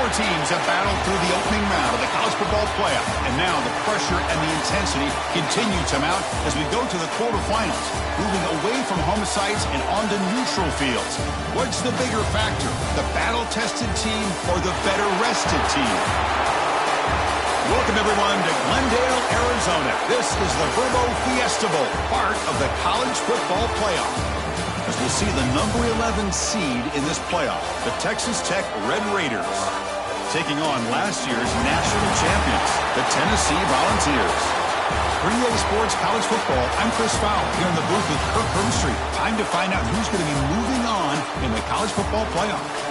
Four teams have battled through the opening round of the college football playoff, and now the pressure and the intensity continue to mount as we go to the quarterfinals, moving away from home sites and onto neutral fields. What's the bigger factor, the battle-tested team or the better-rested team? Welcome, everyone, to Glendale, Arizona. This is the Verbo Fiesta Bowl, part of the college football playoff. As we'll see the number 11 seed in this playoff, the Texas Tech Red Raiders, taking on last year's national champions, the Tennessee Volunteers. For EA Sports College Football, I'm Chris Fowler here in the booth with Kirk Herbstreit. Time to find out who's going to be moving on in the college football playoff.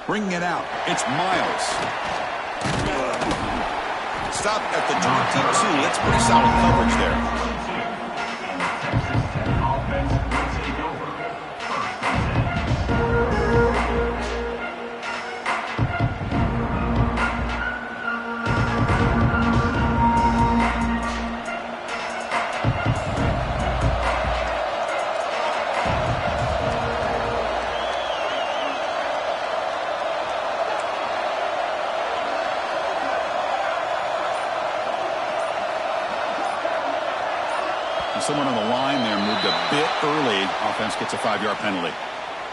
Bringing it out, it's Miles. Stop at the 22. That's pretty solid coverage there. Someone on the line there moved a bit early. Offense gets a 5-yard penalty.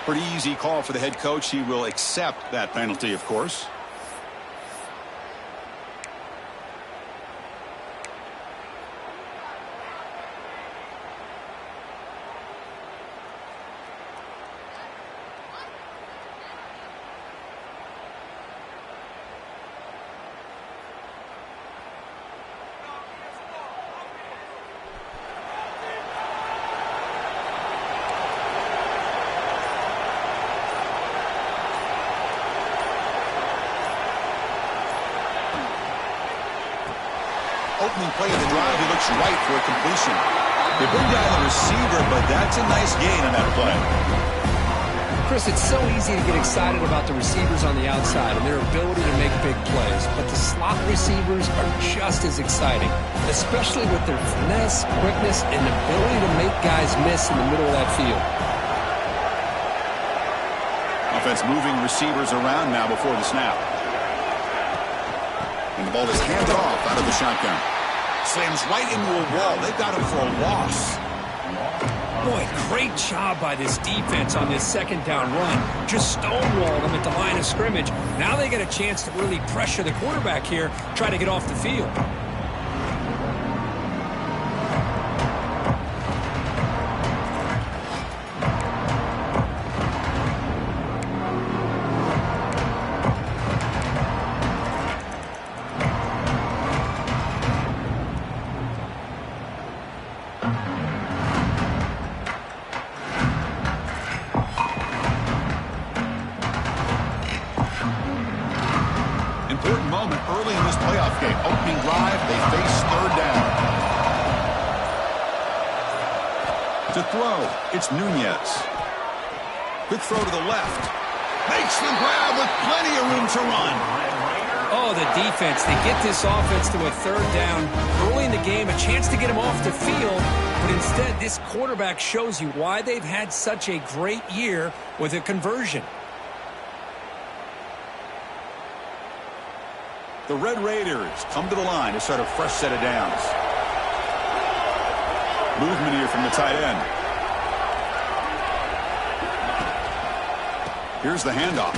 Pretty easy call for the head coach. He will accept that penalty, of course. Opening play of the drive, he looks right for a completion. They bring down the receiver, but that's a nice gain on that play. Chris, it's so easy to get excited about the receivers on the outside and their ability to make big plays, but the slot receivers are just as exciting, especially with their finesse, quickness, and ability to make guys miss in the middle of that field. Offense moving receivers around now before the snap. And the ball is handed off out of the shotgun. Slams right into a wall. They've got him for a loss. Boy, great job by this defense on this second down run. Just stonewalled them at the line of scrimmage. Now they get a chance to really pressure the quarterback here, try to get off the field. Important moment early in this playoff game. Opening drive, they face third down. To throw, it's Nunez. Quick throw to the left. Makes the grab with plenty of room to run. Oh, the defense. They get this offense to a third down early in the game, a chance to get him off the field, but instead this quarterback shows you why they've had such a great year with a conversion. The Red Raiders come to the line to start a fresh set of downs. Movement here from the tight end. Here's the handoff.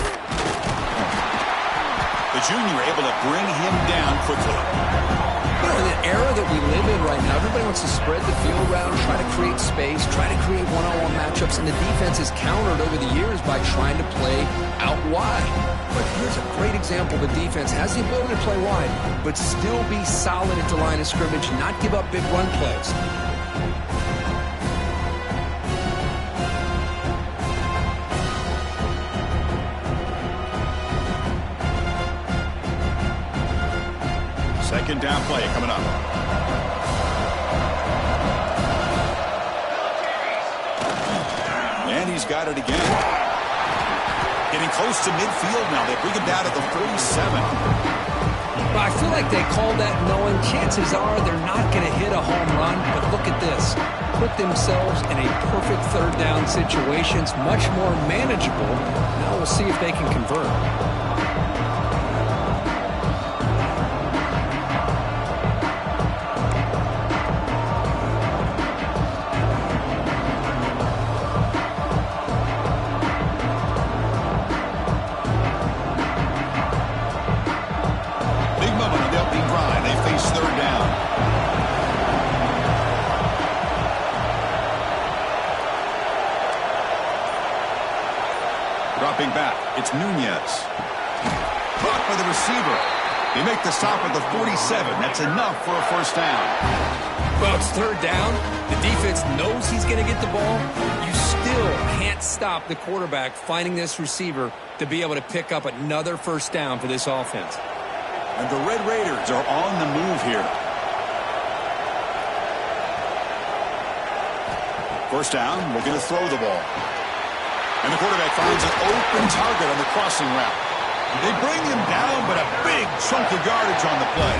The junior able to bring him down quickly. You know, in the era that we live in right now, everybody wants to spread the field around, try to create space, try to create one-on-one matchups, and the defense is countered over the years by trying to play out wide. But here's a great example. The defense has the ability to play wide, but still be solid at the line of scrimmage, not give up big run plays. Second down play coming up. And he's got it again. Getting close to midfield now. They bring him down at the 47. Well, I feel like they called that knowing chances are they're not going to hit a home run. But look at this. Put themselves in a perfect third down situation. It's much more manageable. Now we'll see if they can convert. Dropping back, it's Nunez. Caught by the receiver. They make the stop at the 47. That's enough for a first down. Well, it's third down. The defense knows he's going to get the ball. You still can't stop the quarterback finding this receiver to be able to pick up another first down for this offense. And the Red Raiders are on the move here. First down, we're going to throw the ball. And the quarterback finds an open target on the crossing route. They bring him down, but a big chunk of yardage on the play.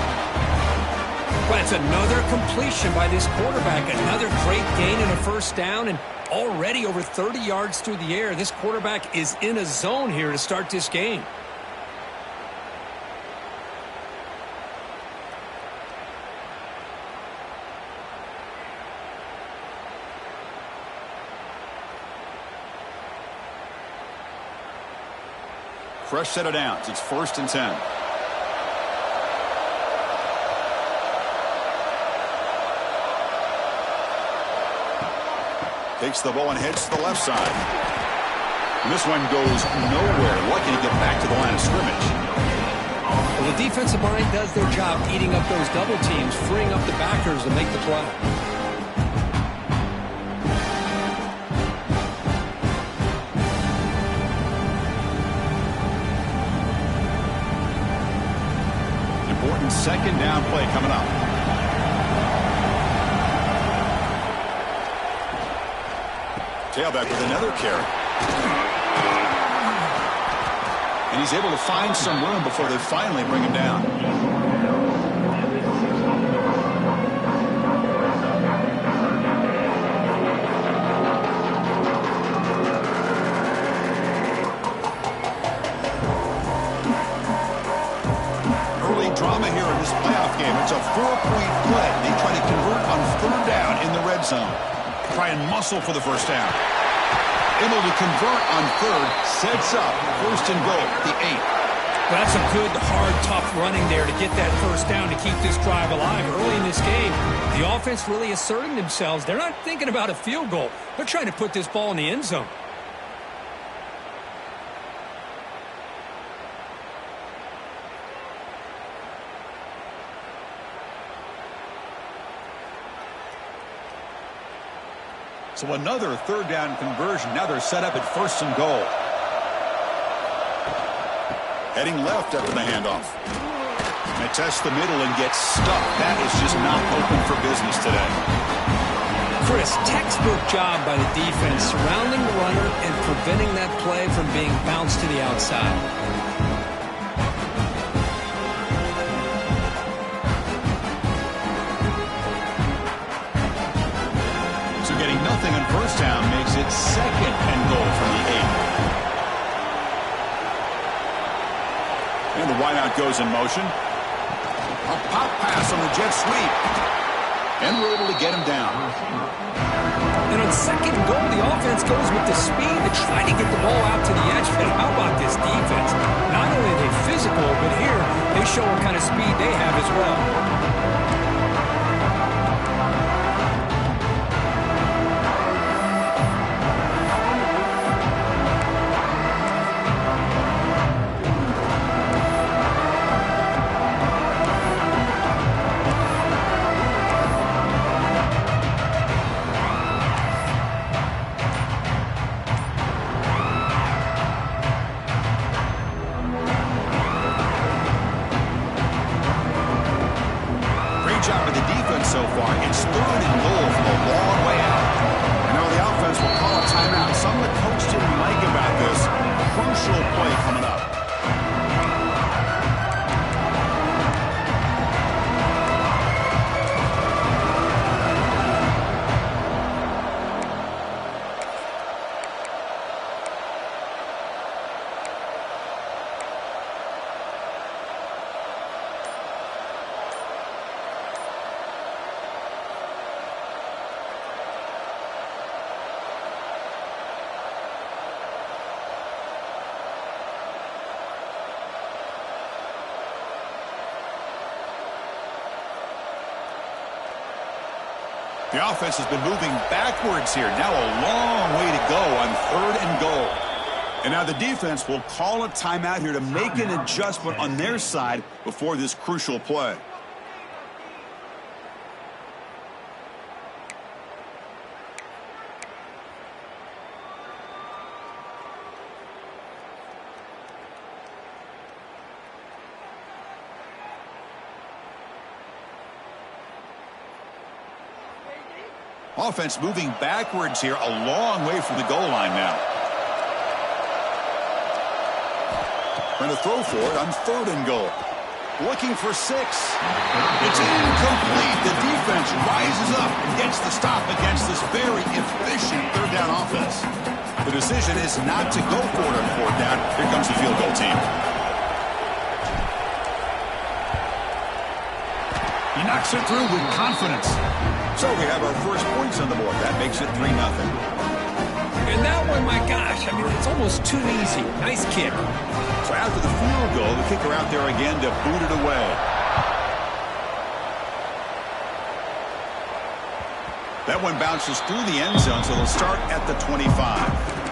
But it's another completion by this quarterback. Another great gain and a first down, and already over 30 yards through the air. This quarterback is in a zone here to start this game. Fresh set of downs. It's 1st and 10. Takes the ball and heads to the left side. And this one goes nowhere. Lucky to get back to the line of scrimmage. Well, the defensive line does their job eating up those double teams, freeing up the backers to make the play. Second down play coming up. Tailback with another carry. And he's able to find some room before they finally bring him down. Drama here in this playoff game. It's a 4-point play. They try to convert on third down in the red zone. Try and muscle for the first down. Able to convert on third. Sets up 1st and goal, the 8. Well, that's a good, hard, tough running there to get that first down to keep this drive alive. Early in this game, the offense really asserting themselves. They're not thinking about a field goal. They're trying to put this ball in the end zone. So another third down conversion. Now they're set up at 1st and goal. Heading left after the handoff. They test the middle and get stuck. That is just not open for business today. Chris, textbook job by the defense, surrounding the runner and preventing that play from being bounced to the outside. Getting nothing on first down makes it 2nd and goal from the 8. And the wideout goes in motion. A pop pass on the jet sweep. And we're able to get him down. And on 2nd and goal, the offense goes with the speed to try to get the ball out to the edge. But how about this defense? Not only are they physical, but here they show what kind of speed they have as well. far. It's 3rd and goal from a long way out. And now the offense will call a timeout. Something the coach didn't like about this. Crucial play coming up. The offense has been moving backwards here. Now a long way to go on 3rd and goal. And now the defense will call a timeout here to make an adjustment on their side before this crucial play. Offense moving backwards here, a long way from the goal line now. Trying to throw for it on 3rd and goal. Looking for 6. It's incomplete. The defense rises up and gets the stop against this very efficient 3rd down offense. The decision is not to go for it on 4th down. Here comes the field goal team. He knocks it through with confidence. So we have our first points on the board. That makes it 3-0. And that one, my gosh, I mean, it's almost too easy. Nice kick. So after the field goal, the kicker out there again to boot it away. That one bounces through the end zone, so they'll start at the 25.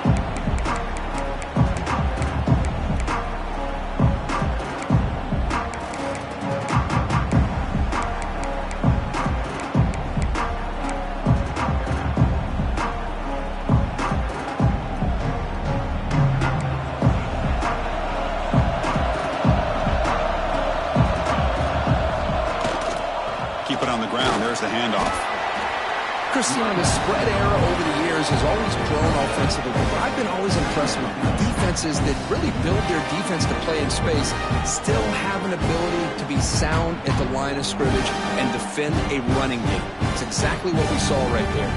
The handoff. Christian, the spread era over the years has always grown offensively, but I've been always impressed with defenses that really build their defense to play in space, still have an ability to be sound at the line of scrimmage and defend a running game. It's exactly what we saw right there.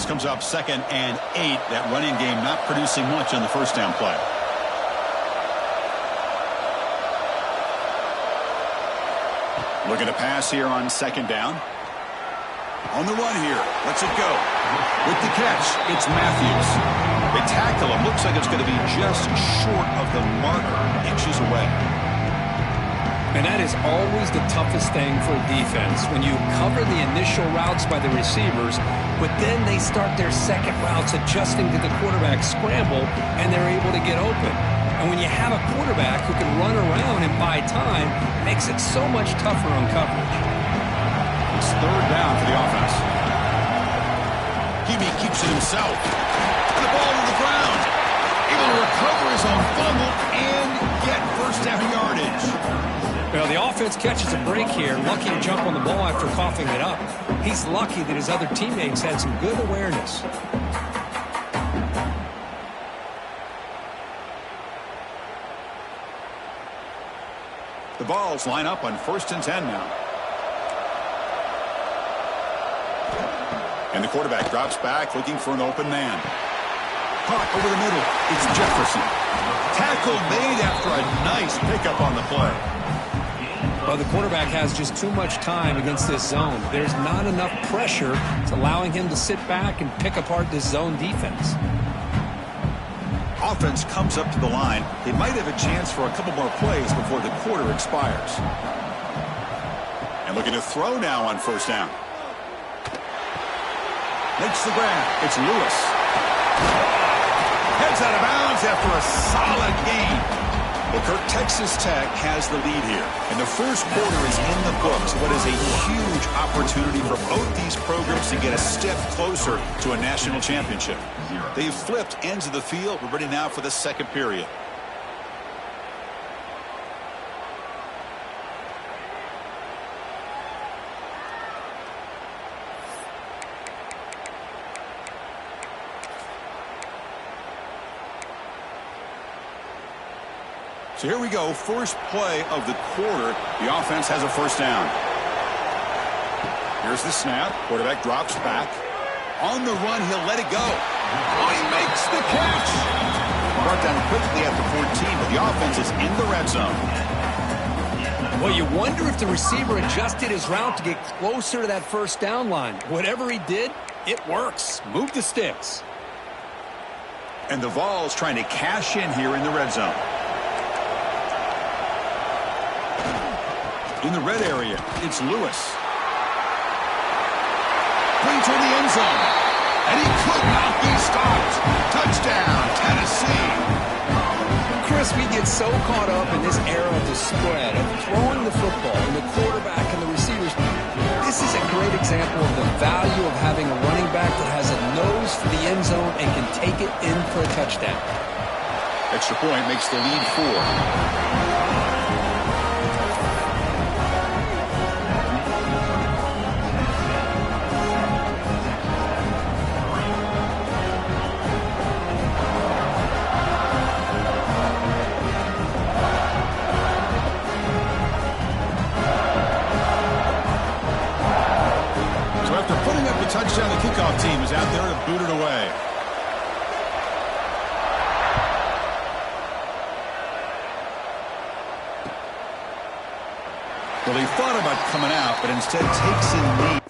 Comes up 2nd and 8. That running game not producing much on the 1st down play. Looking to pass here on 2nd down. On the run here. Lets it go. With the catch, it's Matthews. They tackle him. Looks like it's going to be just short of the marker. Inches away. And that is always the toughest thing for a defense, when you cover the initial routes by the receivers, but then they start their second routes adjusting to the quarterback scramble, and they're able to get open. And when you have a quarterback who can run around and buy time, it makes it so much tougher on coverage. It's 3rd down for the offense. Hebe keeps it himself. The ball to the ground. Able to recover his own fumble and get 1st down yardage. Well, the offense catches a break here. Lucky to jump on the ball after coughing it up. He's lucky that his other teammates had some good awareness. The balls line up on 1st and 10 now. And the quarterback drops back looking for an open man. Caught over the middle. It's Jefferson. Tackle made after a nice pickup on the play. Well, the quarterback has just too much time against this zone. There's not enough pressure to allowing him to sit back and pick apart this zone defense. Offense comes up to the line. They might have a chance for a couple more plays before the quarter expires. And looking to throw now on 1st down. Makes the grab. It's Lewis. Heads out of bounds after a solid gain. Well, Kirk, Texas Tech has the lead here. And the first quarter is in the books. What is a huge opportunity for both these programs to get a step closer to a national championship. They've flipped ends of the field. We're ready now for the second period. So here we go, first play of the quarter. The offense has a first down. Here's the snap. Quarterback drops back. On the run, he'll let it go. Oh, he makes the catch. Brought down quickly at the 14, but the offense is in the red zone. Well, you wonder if the receiver adjusted his route to get closer to that first down line. Whatever he did, it works. Move the sticks. And the Vols trying to cash in here in the red zone. In the red area, it's Lewis. Clean toward the end zone. And he could not be stopped. Touchdown, Tennessee. Chris, we get so caught up in this era of the spread, of throwing the football, and the quarterback and the receivers. This is a great example of the value of having a running back that has a nose for the end zone and can take it in for a touchdown. Extra point makes the lead 4. Touchdown, the kickoff team is out there to boot it away. Well, he thought about coming out, but instead takes in lead.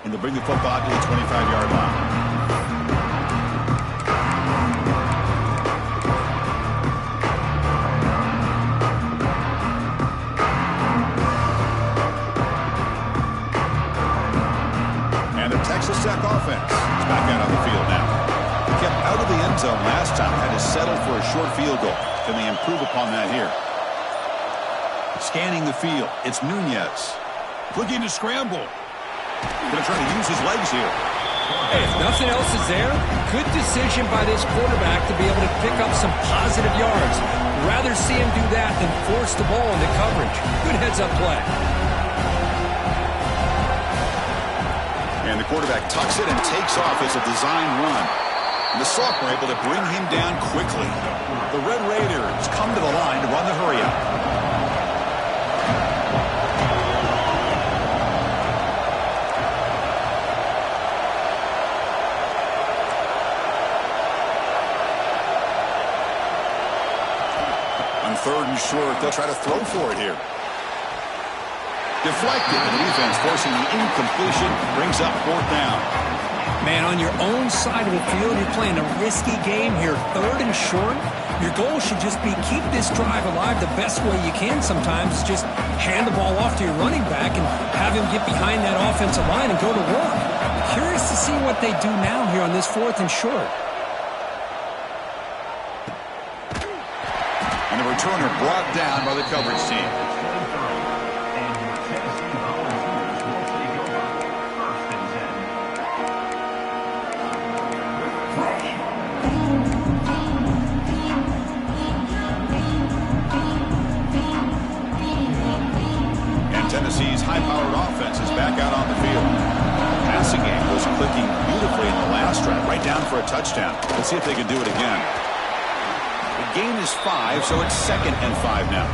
And they'll bring the football to the 25-yard line. And the Texas Tech offense is back out on the field now. Kept out of the end zone last time, had to settle for a short field goal. Can they improve upon that here? Scanning the field, it's Nunez. Looking to scramble. Going to try to use his legs here. Hey, if nothing else is there, good decision by this quarterback to be able to pick up some positive yards. Rather see him do that than force the ball into coverage. Good heads-up play. And the quarterback tucks it and takes off as a design run. And the sophomore able to bring him down quickly. The Red Raiders come to the line to run the hurry-up. Third and short, they'll try to throw for it here. Deflected, and the defense forcing the incompletion, brings up fourth down. Man, on your own side of the field, you're playing a risky game here. Third and short, your goal should just be keep this drive alive the best way you can sometimes. Just hand the ball off to your running back and have him get behind that offensive line and go to work. Curious to see what they do now here on this fourth and short. Returner brought down by the coverage team. And Tennessee's high-powered offense is back out on the field. Passing game was clicking beautifully in the last drive, right down for a touchdown. Let's see if they can do it again. Gain is 5, so it's 2nd and 5 now.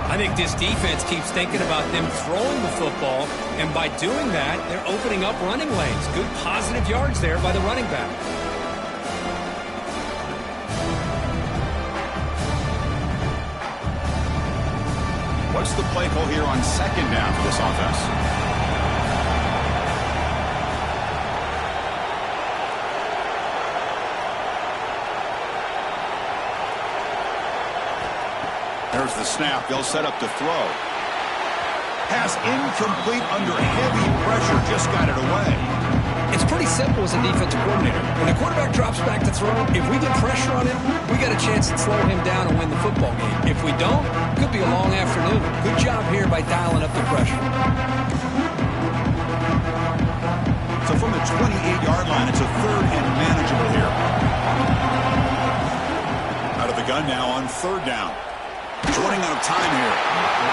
I think this defense keeps thinking about them throwing the football, and by doing that, they're opening up running lanes. Good positive yards there by the running back. What's the play call here on second down for this offense? There's the snap. They'll set up to throw. Pass incomplete under heavy pressure. Just got it away. It's pretty simple as a defensive coordinator. When the quarterback drops back to throw, if we get pressure on him, we got a chance to slow him down and win the football game. If we don't, it could be a long afternoon. Good job here by dialing up the pressure. So from the 28-yard line, it's a third and manageable here. Out of the gun now on third down. He's running out of time here.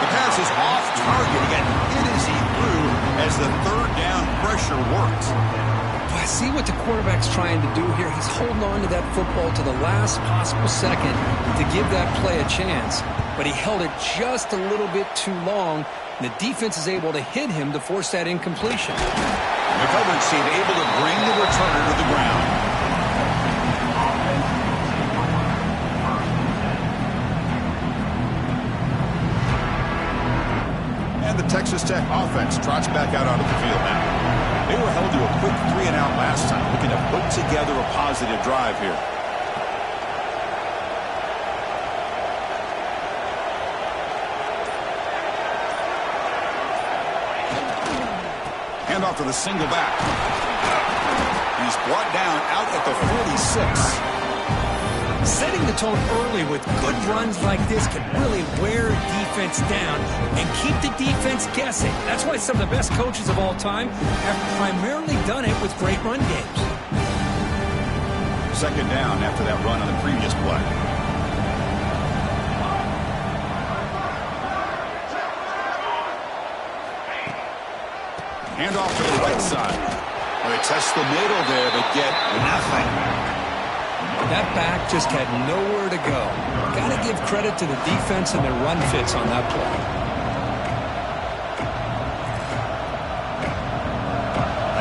The pass is off target. He got hit as he threw as the third down pressure worked. I see what the quarterback's trying to do here. He's holding on to that football to the last possible second to give that play a chance. But he held it just a little bit too long. And the defense is able to hit him to force that incompletion. And the coverage team able to bring the returner to the ground. The Texas Tech offense trots back out onto the field now. They were held to a quick 3-and-out last time, looking to put together a positive drive here. Hand off to the single back. He's brought down out at the 46. Setting the tone early with good runs like this can really wear a defense down and keep the defense guessing. That's why some of the best coaches of all time have primarily done it with great run games. Second down after that run on the previous play. Hand off to the right side. Well, they test the middle there, but get nothing. That back just had nowhere to go. Got to give credit to the defense and their run fits on that play.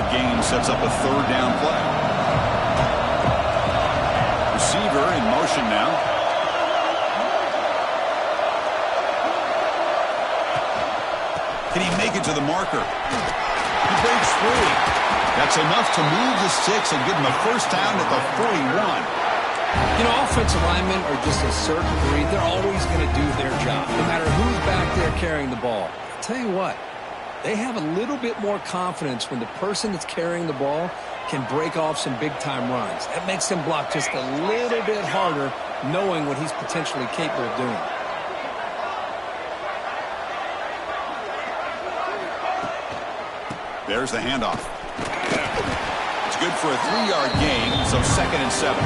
That game sets up a third down play. Receiver in motion now. Can he make it to the marker? He breaks free. That's enough to move the sticks and give him a first down at the 41. You know, offensive linemen are just a certain breed. They're always going to do their job, no matter who's back there carrying the ball. I'll tell you what, they have a little bit more confidence when the person that's carrying the ball can break off some big-time runs. That makes them block just a little bit harder, knowing what he's potentially capable of doing. There's the handoff. It's good for a 3-yard gain, so 2nd and 7.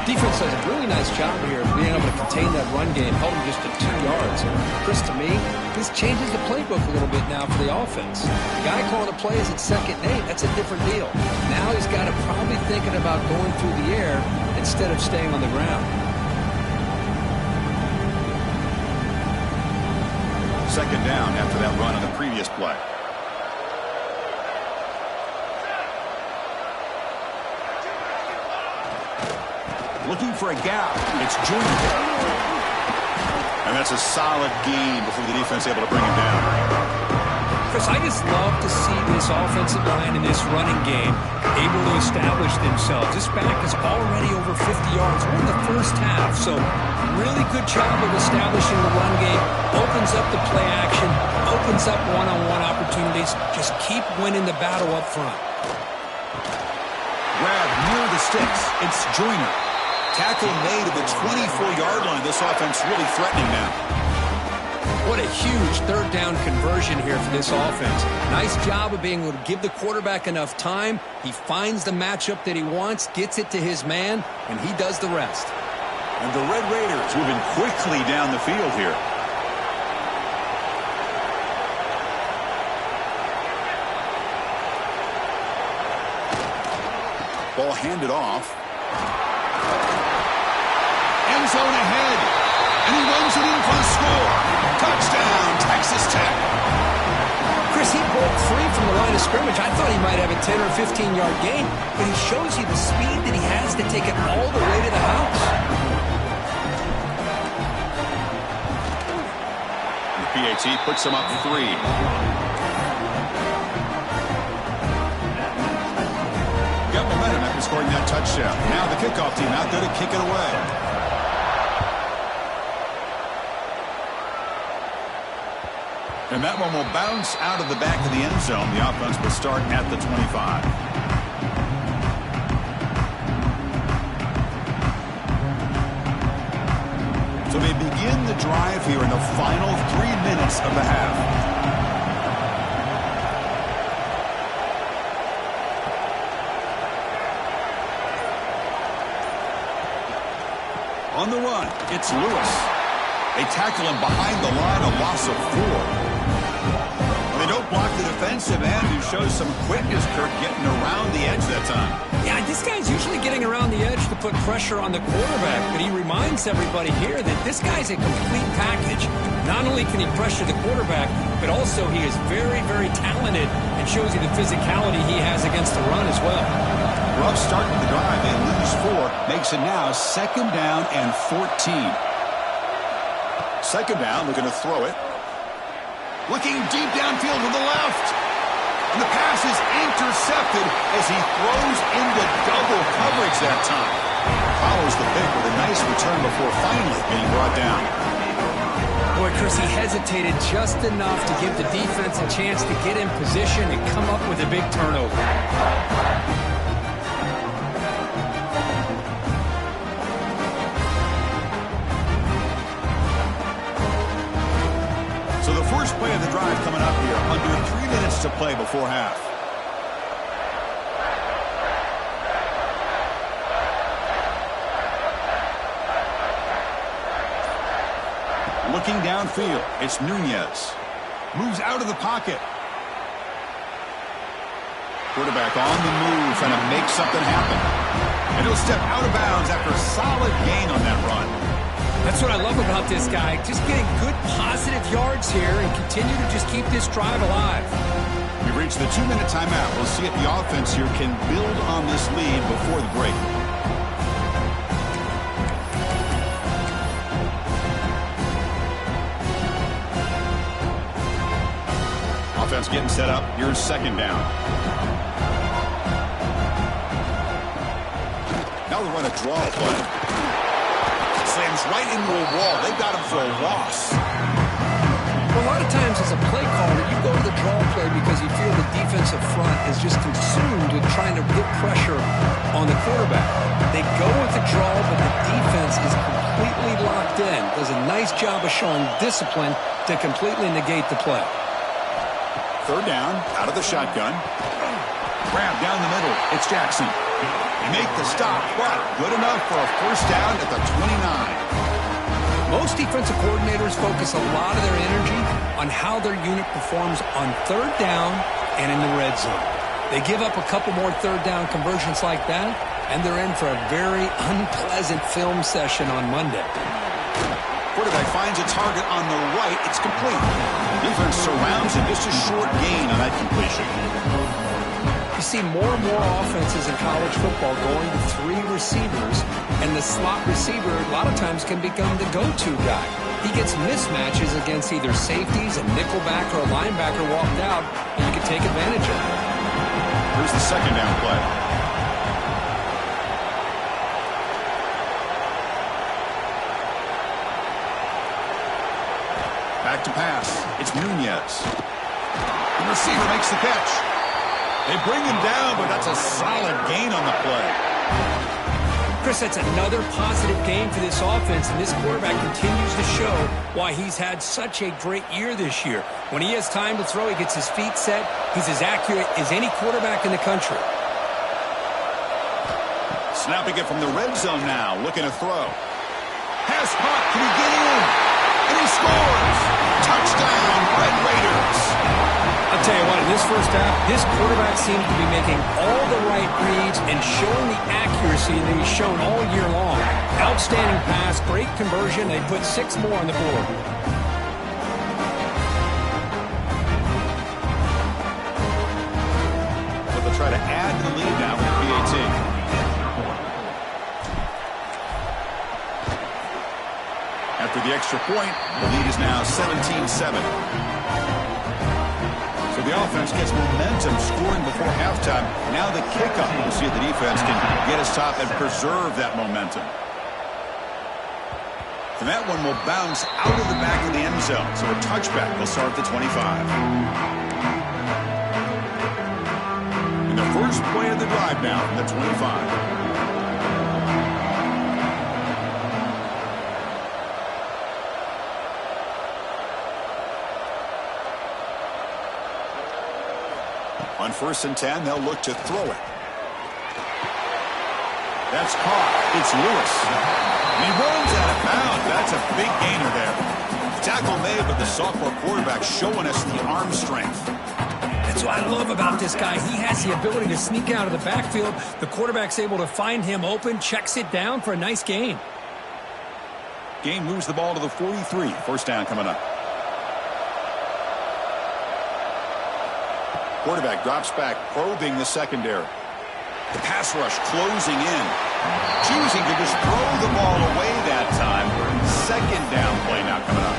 Defense does a really nice job here of being able to contain that run game, held him just to 2 yards. Chris, to me, this changes the playbook a little bit now for the offense. The guy calling the plays at 2nd and 8, that's a different deal. Now he's got to probably thinking about going through the air instead of staying on the ground. Second down after that run on the previous play. Looking for a gap. It's Junior. And that's a solid gain before the defense able to bring him down. Chris, I just love to see this offensive line in this running game able to establish themselves. This back is already over 50 yards. We're in the first half, so really good job of establishing the run game. Opens up the play action, opens up one-on-one opportunities. Just keep winning the battle up front. Grab near the sticks. It's Joyner. Tackle made at the 24-yard line. This offense really threatening now. What a huge third down conversion here for this offense. Nice job of being able to give the quarterback enough time. He finds the matchup that he wants, gets it to his man, and he does the rest. And the Red Raiders moving quickly down the field here. Ball handed off. End zone ahead. And he runs it in for the score. broke free from the line of scrimmage. I thought he might have a 10 or 15-yard gain, but he shows you the speed that he has to take it all the way to the house. The PAT puts him up 3. Got momentum after scoring that touchdown. Now the kickoff team out there to kick it away. And that one will bounce out of the back of the end zone. The offense will start at the 25. So they begin the drive here in the final 3 minutes of the half. On the run, it's Lewis. They tackle him behind the line, a loss of 4. They don't block the defensive end, who shows some quickness, Kirk, getting around the edge that time. Yeah, this guy's usually getting around the edge to put pressure on the quarterback, but he reminds everybody here that this guy's a complete package. Not only can he pressure the quarterback, but also he is very, very talented and shows you the physicality he has against the run as well. Rough start to the drive. They lose 4. Makes it now 2nd down and 14. 2nd down, looking to throw it. Looking deep downfield to the left. And the pass is intercepted as he throws into double coverage that time. Follows the pick with a nice return before finally being brought down. Boy, Chris, he hesitated just enough to give the defense a chance to get in position and come up with a big turnover. So the first play of the drive coming up here, under 3 minutes to play before half. Looking downfield, it's Nunez. Moves out of the pocket. Quarterback on the move, trying to make something happen. And he'll step out of bounds after a solid gain on that run. That's what I love about this guy. Just getting good positive yards here and continue to just keep this drive alive. We've reached the 2-minute timeout. We'll see if the offense here can build on this lead before the break. Offense getting set up. Here's 2nd down. Now they run a draw play. Slams right into a wall. They've got him for a loss. Well, a lot of times as a play caller, you go to the draw play because you feel the defensive front is just consumed with trying to get pressure on the quarterback. They go with the draw, but the defense is completely locked in. Does a nice job of showing discipline to completely negate the play. 3rd down, out of the shotgun. Grab down the middle. It's Jackson. They make the stop, but good enough for a 1st down at the 29. Most defensive coordinators focus a lot of their energy on how their unit performs on 3rd down and in the red zone. They give up a couple more 3rd down conversions like that, and they're in for a very unpleasant film session on Monday. Quarterback finds a target on the right. It's complete. Defense surrounds him. Just a short gain on that completion. You see more and more offenses in college football going to 3 receivers, and the slot receiver a lot of times can become the go-to guy. He gets mismatches against either safeties, a nickelback, or a linebacker walked out, and you can take advantage of it. Here's the 2nd down play. Back to pass. It's Nunez. The receiver makes the catch. They bring him down, but that's a solid gain on the play. Chris, that's another positive game for this offense, and this quarterback continues to show why he's had such a great year this year. When he has time to throw, he gets his feet set. He's as accurate as any quarterback in the country. Snapping it from the red zone now, looking to throw. Pass caught, can he get in? And he scores! Touchdown, Red Raiders! I'll tell you what, in this first half, this quarterback seems to be making all the right reads and showing the accuracy that he's shown all year long. Outstanding pass, great conversion. They put 6 more on the board. the lead now with the PAT. After the extra point, the lead is now 17-7. So the offense gets momentum scoring before halftime. Now the kickoff. We'll see if the defense can get us top and preserve that momentum. And that one will bounce out of the back of the end zone. So a touchback will start at the 25. And the first play of the drive now from the 25. On 1st and 10, they'll look to throw it. That's caught. It's Lewis. And he runs out of bounds. That's a big gainer there. Tackle made, but the sophomore quarterback showing us the arm strength. That's what I love about this guy. He has the ability to sneak out of the backfield. The quarterback's able to find him open, checks it down for a nice gain. Gain moves the ball to the 43. First down coming up. Quarterback drops back, probing the secondary. The pass rush closing in. Choosing to just throw the ball away that time. Second down play now coming up.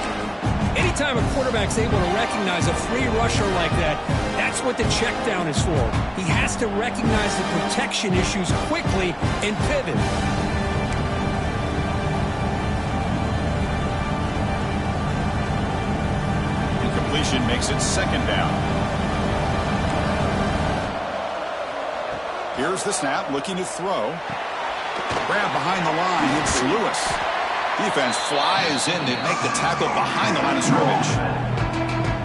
Anytime a quarterback's able to recognize a free rusher like that, that's what the check down is for. He has to recognize the protection issues quickly and pivot. Incompletion makes it second down. Here's the snap, looking to throw. Grab behind the line, it's Lewis. Defense flies in to make the tackle behind the line of scrimmage.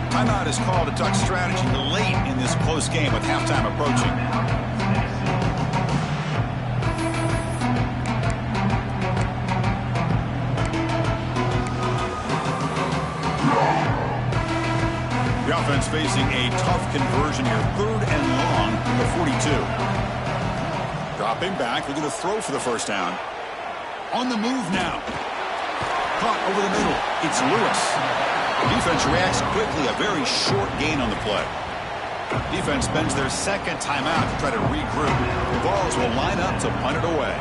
Timeout is called to duck strategy late in this close game with halftime approaching. The offense facing a tough conversion here. 3rd and long from the 42. Dropping back, looking to throw for the first down. On the move now. Caught over the middle. It's Lewis. Defense reacts quickly. A very short gain on the play. Defense spends their second timeout to try to regroup. The Vols will line up to punt it away.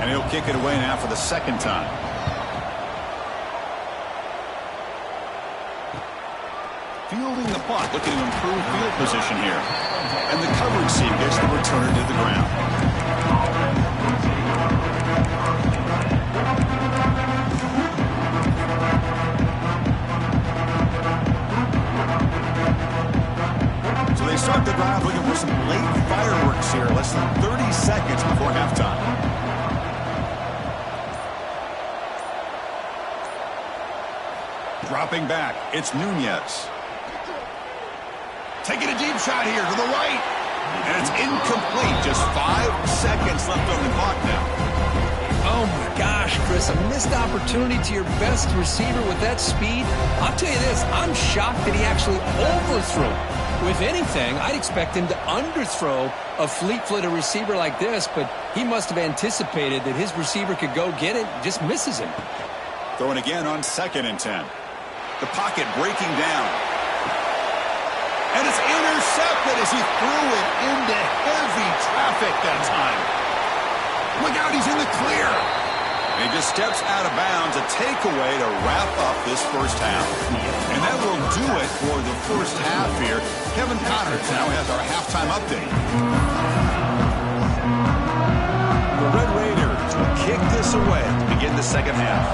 And he'll kick it away now for the second time. Fielding the punt, looking to improve field position here. And the coverage team gets the returner to the ground. So they start the drive looking for some late fireworks here. Less than 30 seconds before halftime. Dropping back, it's Nunez. Taking a deep shot here to the right. And it's incomplete. Just 5 seconds left on the clock now. Oh, my gosh, Chris. A missed opportunity to your best receiver with that speed. I'll tell you this. I'm shocked that he actually overthrew. If anything, I'd expect him to underthrow a fleet-footed receiver like this, but he must have anticipated that his receiver could go get it, just misses him. Throwing again on 2nd and 10. The pocket breaking down. And it's intercepted as he threw it into heavy traffic that time. Look out, he's in the clear. And he just steps out of bounds, a takeaway to wrap up this first half. And that will do it for the first half here. Kevin Connors now has our halftime update. The Red Raiders will kick this away to begin the second half.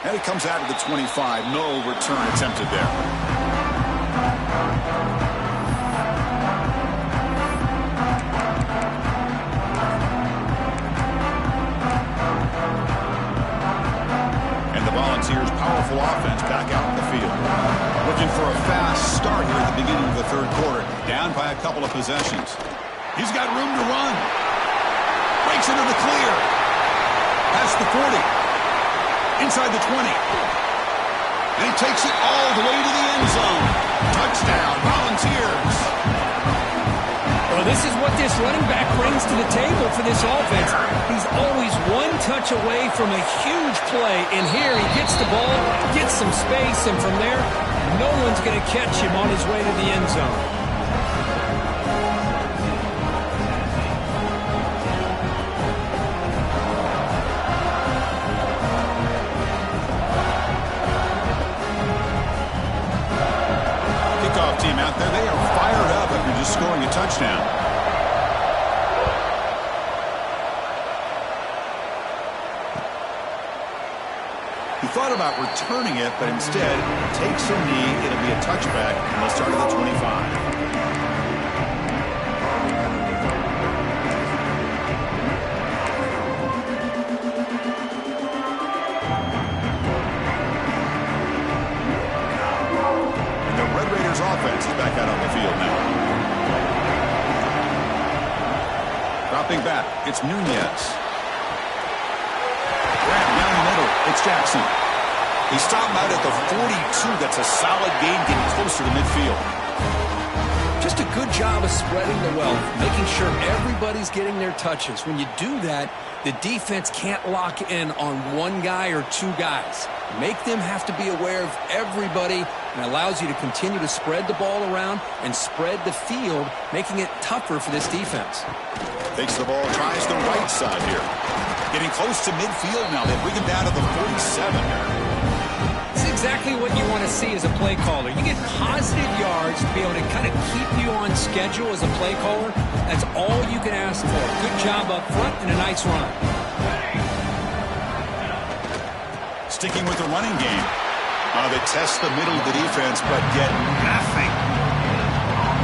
And he comes out of the 25. No return attempted there. And the Volunteers' powerful offense back out in the field. Looking for a fast start here at the beginning of the 3rd quarter. Down by a couple of possessions. He's got room to run. Breaks into the clear. Past the 40. Inside the 20. And he takes it all the way to the end zone. Touchdown, Volunteers. Well, this is what this running back brings to the table for this offense. He's always one touch away from a huge play. And here he gets the ball, gets some space, and from there, No one's going to catch him on his way to the end zone. Kickoff team out there, they are fired up after just scoring a touchdown. He thought about returning it, but instead takes a knee. It'll be a touchback, and they'll start at the 25. And the Red Raiders offense is back out on the field now. Dropping back, it's Nunez. Down the middle, it's Jackson. He stopped out at the 42. That's a solid gain, getting closer to midfield. Just a good job of spreading the wealth, making sure everybody's getting their touches. When you do that, the defense can't lock in on one guy or two guys. Make them have to be aware of everybody, and allows you to continue to spread the ball around and spread the field, making it tougher for this defense. Takes the ball, tries the right side here. Getting close to midfield now. They bring him down to the 47. It's exactly what you want to see as a play caller. You get positive yards to be able to kind of keep you on schedule as a play caller. That's all you can ask for. Good job up front and a nice run. Sticking with the running game. They test the middle of the defense, but get nothing.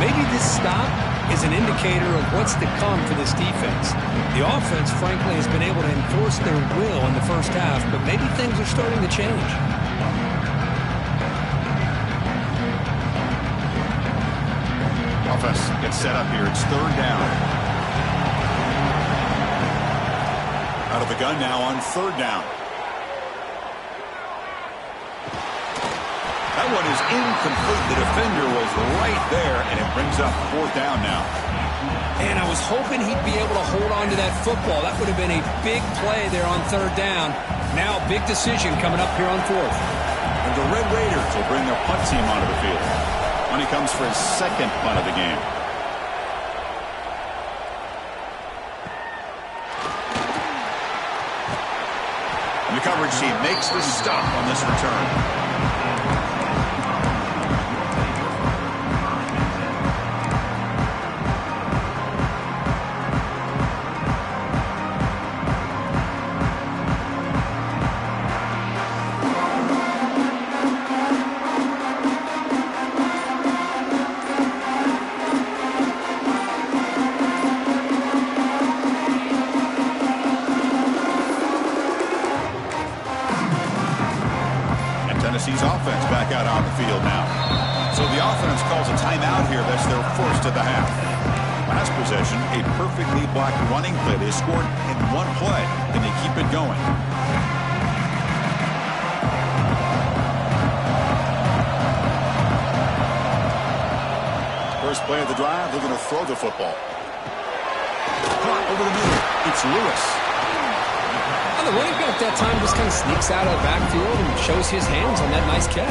Maybe this stop is an indicator of what's to come for this defense. The offense, frankly, has been able to enforce their will in the first half, but maybe things are starting to change. Offense gets set up here. It's third down. Out of the gun now on third down. That one is incomplete. The defender was right there, and it brings up fourth down now. And I was hoping he'd be able to hold on to that football. That would have been a big play there on third down. Now, big decision coming up here on fourth. And the Red Raiders will bring their punt team onto the field. When he comes for his second punt of the game. And the coverage team makes the stop on this return. Tennessee's offense back out on the field now. So the offense calls a timeout here. That's their first of the half. Last possession, a perfectly blocked running play. They scored in one play, and they keep it going. First play of the drive, they're going to throw the football. Caught over the middle. It's Lewis. The running back that time just kind of sneaks out of the backfield and shows his hands on that nice catch.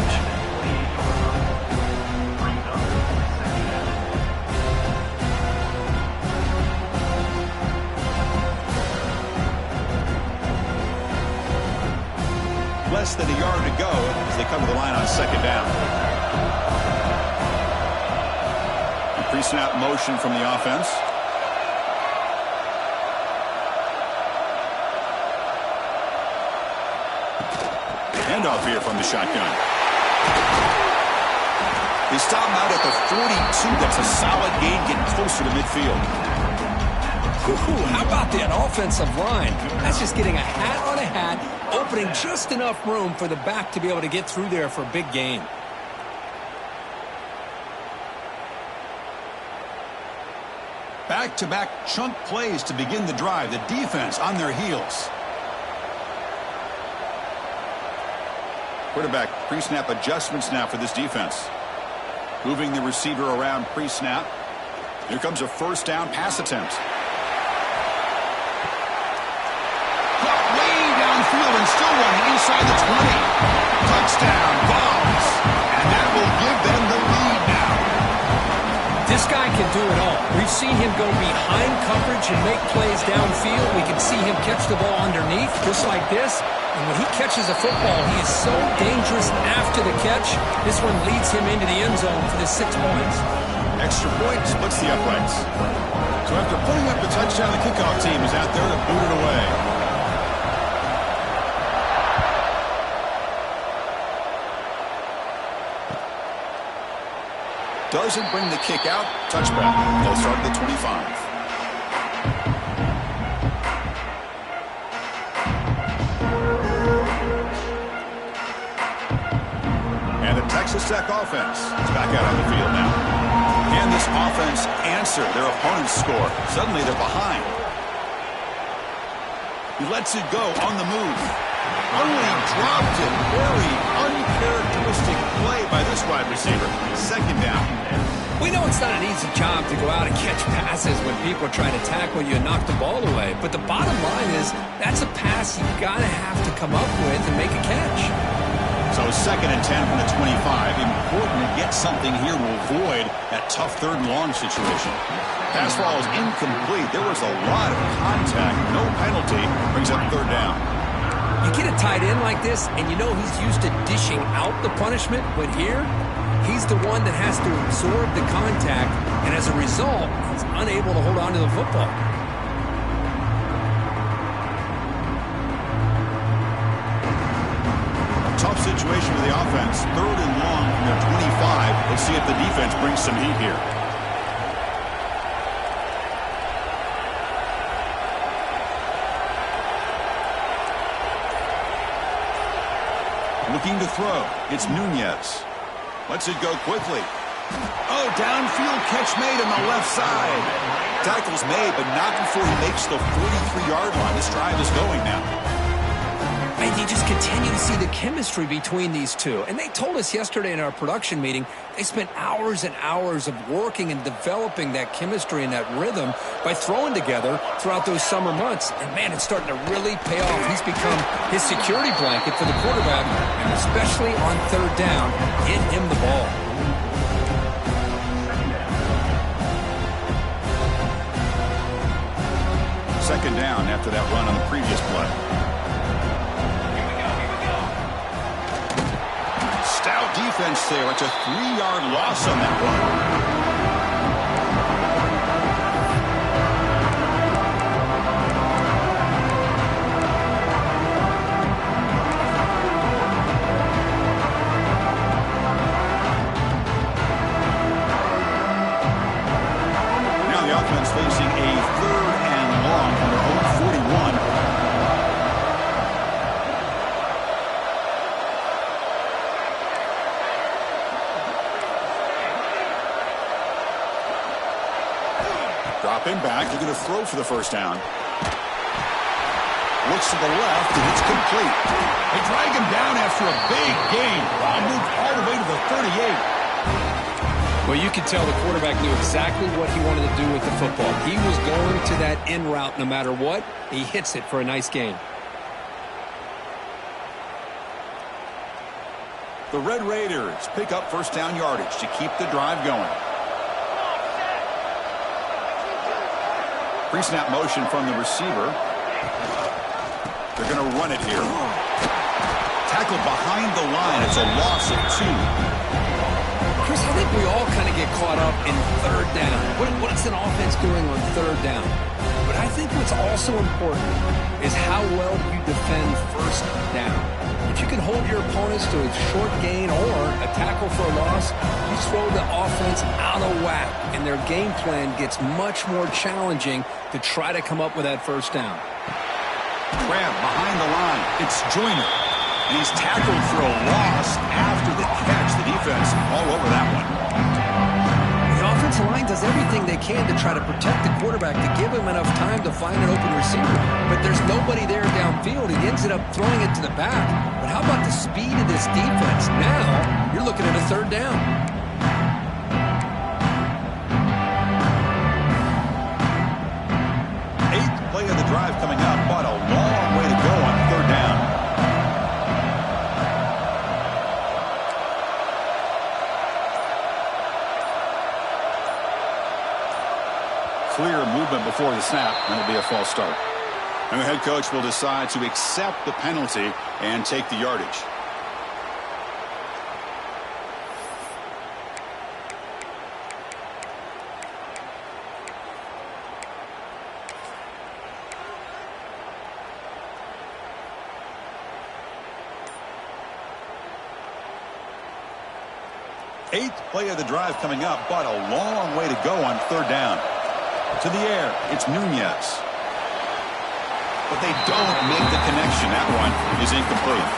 Less than a yard to go as they come to the line on second down. A pre-snap motion from the offense. Handoff here from the shotgun. They stop him out at the 42. That's a solid gain, getting closer to midfield. How about that offensive line? That's just getting a hat on a hat, opening just enough room for the back to be able to get through there for a big gain. Back-to-back chunk plays to begin the drive. The defense on their heels. Quarterback pre-snap adjustments now for this defense. Moving the receiver around pre-snap. Here comes a first down pass attempt. Got way downfield and still running inside the 20. Touchdown, Vols. And that will This guy can do it all. We've seen him go behind coverage and make plays downfield. We can see him catch the ball underneath, just like this. And when he catches a football, he is so dangerous after the catch. This one leads him into the end zone for the 6 points. Extra point splits the uprights. So after putting up the touchdown, the kickoff team is out there to boot it away. Doesn't bring the kick out. Touchback. They'll start at the 25. And the Texas Tech offense is back out on the field now. Can this offense answer their opponent's score? Suddenly they're behind. He lets it go on the move. Only dropped it. Very uncharacteristic play by this wide receiver. Second down. We know it's not an easy job to go out and catch passes when people are trying to tackle you and knock the ball away. But the bottom line is that's a pass you've got to have to come up with and make a catch. So 2nd and 10 from the 25. Important to get something here to avoid that tough 3rd and long situation. Pass ball is incomplete. There was a lot of contact. No penalty. Brings up 3rd down. You get a tight end like this, and you know he's used to dishing out the punishment, but here, he's the one that has to absorb the contact, and as a result, he's unable to hold on to the football. A tough situation for the offense. 3rd and long from their 25. Let's see if the defense brings some heat here. Looking to throw. It's Nunez. Lets it go quickly. Oh, downfield catch made on the left side. Tackle's made, but not before he makes the 43-yard line. This drive is going now. And you just continue to see the chemistry between these two. And they told us yesterday in our production meeting, they spent hours and hours of working and developing that chemistry and that rhythm by throwing together throughout those summer months. And, man, it's starting to really pay off. He's become his security blanket for the quarterback, and especially on 3rd down, get him the ball. Second down after that run on the previous play. Stout defense there. It's a 3-yard loss on that run. Now the offense facing a 3rd and long on their own 41. Dropping back, they're going to throw for the 1st down. Looks to the left, and it's complete. They drag him down after a big gain. Moved all the way to the 38. Well, you could tell the quarterback knew exactly what he wanted to do with the football. He was going to that in route no matter what. He hits it for a nice gain. The Red Raiders pick up 1st down yardage to keep the drive going. Pre-snap motion from the receiver. They're going to run it here. Tackled behind the line. It's a loss of 2. Chris, I think we all kind of get caught up in 3rd down. What's an offense doing on 3rd down? But I think what's also important is how well you defend 1st down. If you can hold your opponents to a short gain or a tackle for a loss, you throw the offense out of whack, and their game plan gets much more challenging to try to come up with that 1st down. Grab behind the line. It's Joyner. And he's tackled for a loss after the catch. The defense all over that one. The offensive line does everything they can to try to protect the quarterback, to give him enough time to find an open receiver. But there's nobody there downfield. He ends up throwing it to the back. But how about the speed of this defense? Now you're looking at a 3rd down. Play of the drive coming up, but a long way to go on 3rd down. clear movement before the snap. That'll be a false start. And the head coach will decide to accept the penalty and take the yardage. Eighth play of the drive coming up, but a long way to go on third down. To the air, it's Nunez. But they don't make the connection. That one is incomplete.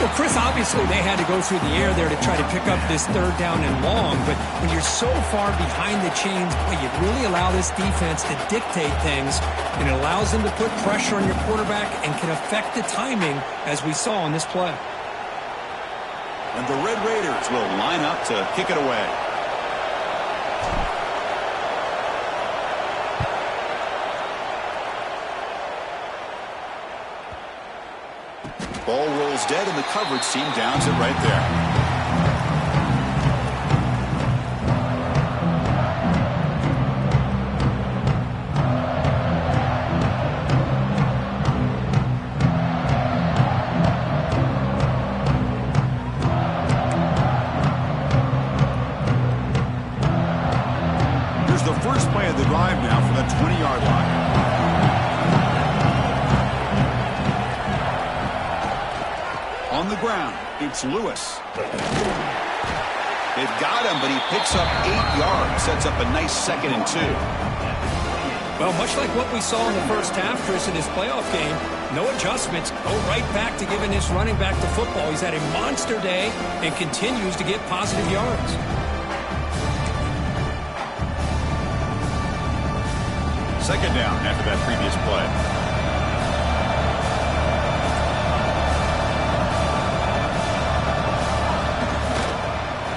Well, Chris, obviously they had to go through the air there to try to pick up this third down and long, but when you're so far behind the chains, boy, you really allow this defense to dictate things, and it allows them to put pressure on your quarterback and can affect the timing, as we saw on this play. And the Red Raiders will line up to kick it away. Ball rolls dead, and the coverage team downs it right there. Here's the first play of the drive now from the 20-yard line. On the ground, it's Lewis. They've got him, but he picks up 8 yards, sets up a nice 2nd and 2. Well, much like what we saw in the first half, Chris, in his playoff game, no adjustments, go right back to giving this running back the football. He's had a monster day and continues to get positive yards. Second down after that previous play.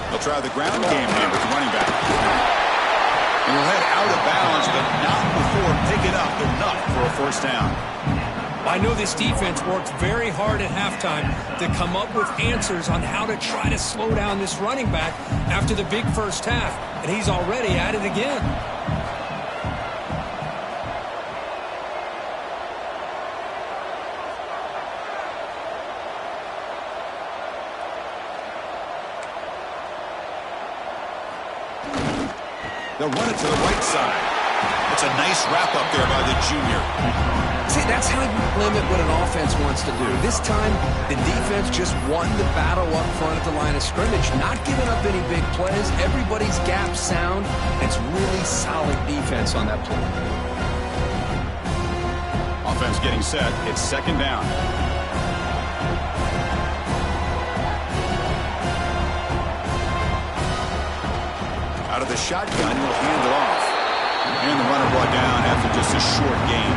They'll try the ground game here with the running back. And he'll head out of bounds, but not before picking up enough for a first down. I know this defense worked very hard at halftime to come up with answers on how to try to slow down this running back after the big first half, and he's already at it again. They'll run it to the right side. It's a nice wrap up there by the junior. See, that's how you limit what an offense wants to do. This time, the defense just won the battle up front at the line of scrimmage, not giving up any big plays. Everybody's gap sound. It's really solid defense on that play. Offense getting set. It's second down. Out of the shotgun, he'll hand it off. And the runner brought down after just a short gain.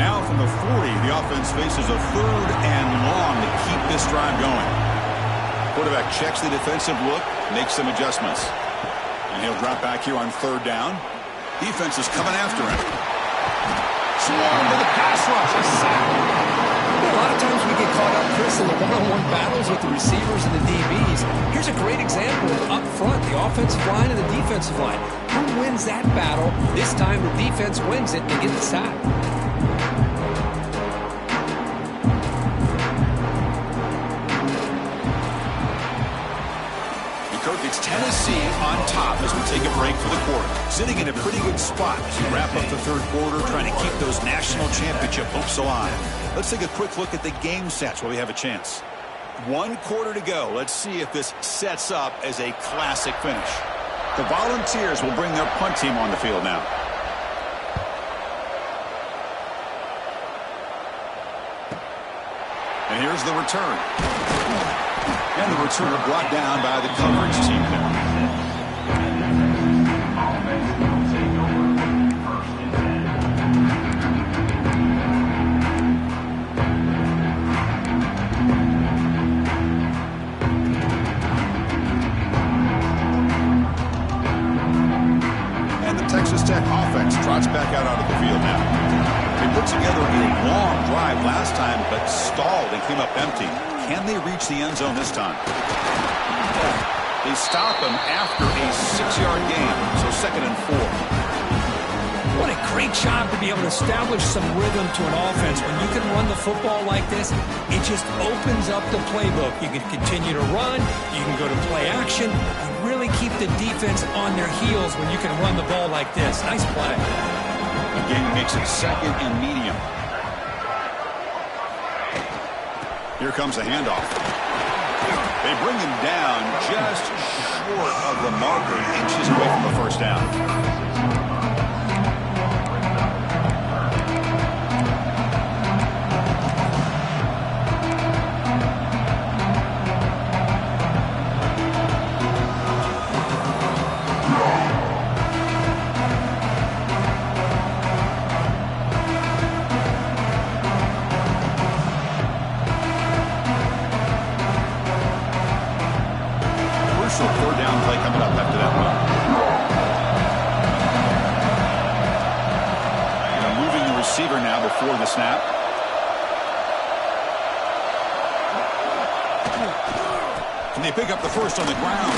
Now from the 40, the offense faces a 3rd and long to keep this drive going. Quarterback checks the defensive look, makes some adjustments. And he'll drop back here on 3rd down. Defense is coming after him. Swarm with a pass rush, a sack. A lot of times we get caught up, Chris, in the one-on-one battles with the receivers and the DBs. Here's a great example of up front, the offensive line and the defensive line. Who wins that battle? This time the defense wins it and gets the sack. It's Tennessee on top as we take a break for the quarter. Sitting in a pretty good spot as we wrap up the 3rd quarter, trying to keep those national championship hopes alive. Let's take a quick look at the game sets while we have a chance. 1 quarter to go. Let's see if this sets up as a classic finish. The Volunteers will bring their punt team on the field now. And here's the return. And the returner brought down by the coverage team there. And the Texas Tech offense trots back out onto the field now. They put together a long drive last time, but stalled and came up empty. Can they reach the end zone this time? They stop him after a 6-yard gain, so 2nd and 4. What a great job to be able to establish some rhythm to an offense. When you can run the football like this, it just opens up the playbook. You can continue to run. You can go to play action. You really keep the defense on their heels when you can run the ball like this. Nice play. Again, makes it 2nd and medium. Here comes a handoff. They bring him down just short of the marker, inches away from the first down. Third down play coming up after that run. Moving the receiver now before the snap. Can they pick up the first on the ground?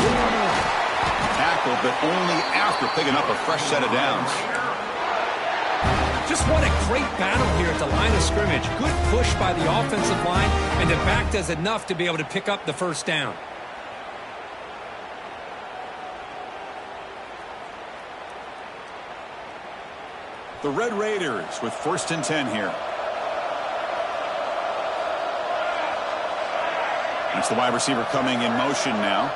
Tackle, but only after picking up a fresh set of downs. Just what a great battle here at the line of scrimmage. Good push by the offensive line, and the back does enough to be able to pick up the first down. The Red Raiders with 1st and 10 here. That's the wide receiver coming in motion now.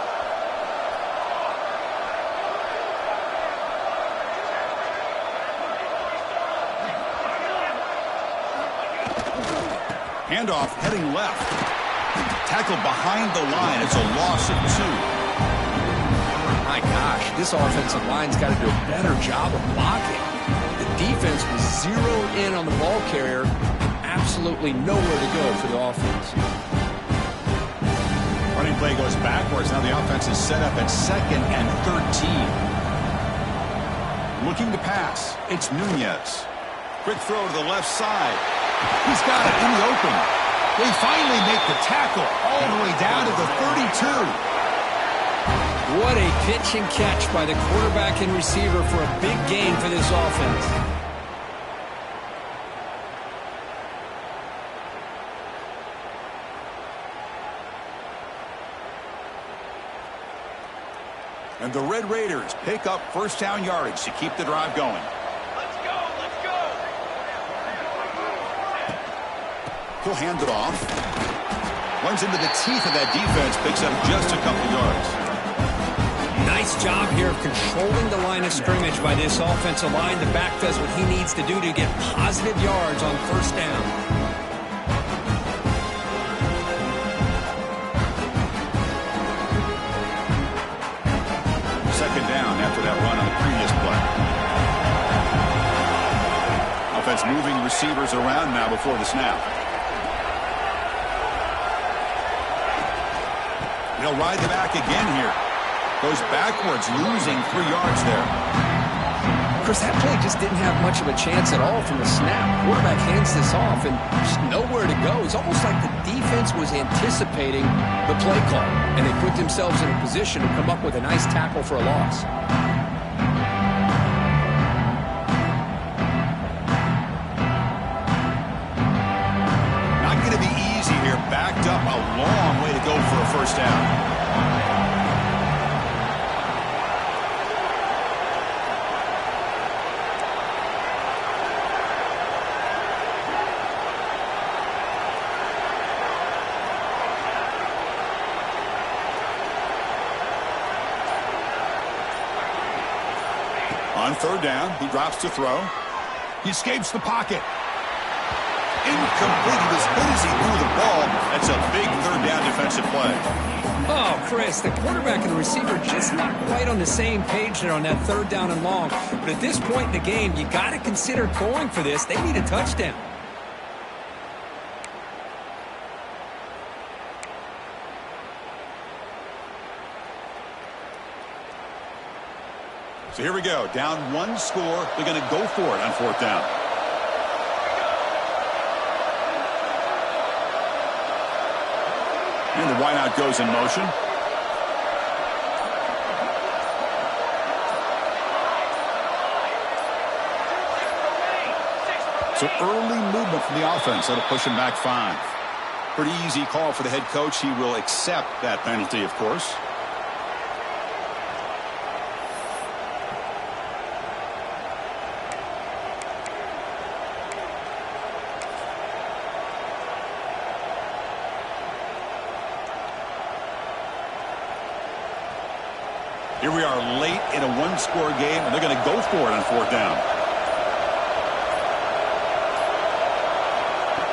Handoff heading left. Tackled behind the line. It's a loss of 2. My gosh, this offensive line's got to do a better job of blocking. Defense was zeroed in on the ball carrier, absolutely nowhere to go for the offense. Running play goes backwards. Now the offense is set up at 2nd and 13. Looking to pass. It's Nunez. Quick throw to the left side. He's got it in the open. They finally make the tackle all the way down to the 32. What a pitch and catch by the quarterback and receiver for a big gain for this offense. And the Red Raiders pick up first down yardage to keep the drive going. Let's go, let's go. He'll hand it off. Runs into the teeth of that defense, picks up just a couple yards. Nice job here of controlling the line of scrimmage by this offensive line. The back does what he needs to do to get positive yards on first down. Second down after that run on the previous play. Offense moving receivers around now before the snap. He'll ride the back again here. Goes backwards, losing 3 yards there. Chris, that play just didn't have much of a chance at all from the snap. Quarterback hands this off and just nowhere to go. It's almost like the defense was anticipating the play call, and they put themselves in a position to come up with a nice tackle for a loss. Not going to be easy here. Backed up a long way to go for a first down. On third down, he drops to throw. He escapes the pocket. Incomplete. He was good as he threw the ball. That's a big third down defensive play. Oh, Chris, the quarterback and the receiver just not quite on the same page there on that third down and long. But at this point in the game, you got to consider going for this. They need a touchdown. So here we go. Down one score. They're going to go for it on fourth down. And the wideout goes in motion. So early movement from the offense. That'll push him back 5. Pretty easy call for the head coach. He will accept that penalty, of course. Here we are late in a one-score game, and they're going to go for it on 4th down.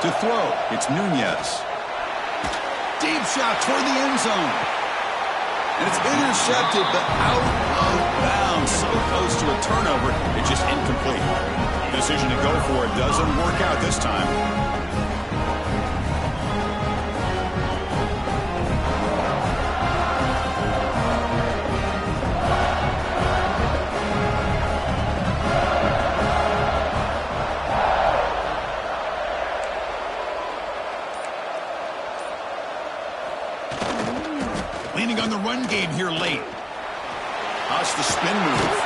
To throw, it's Nunez. Deep shot toward the end zone. And it's intercepted, but out of bounds. So close to a turnover, it's just incomplete. Decision to go for it doesn't work out this time. Leaning on the run game here late. How's the spin move?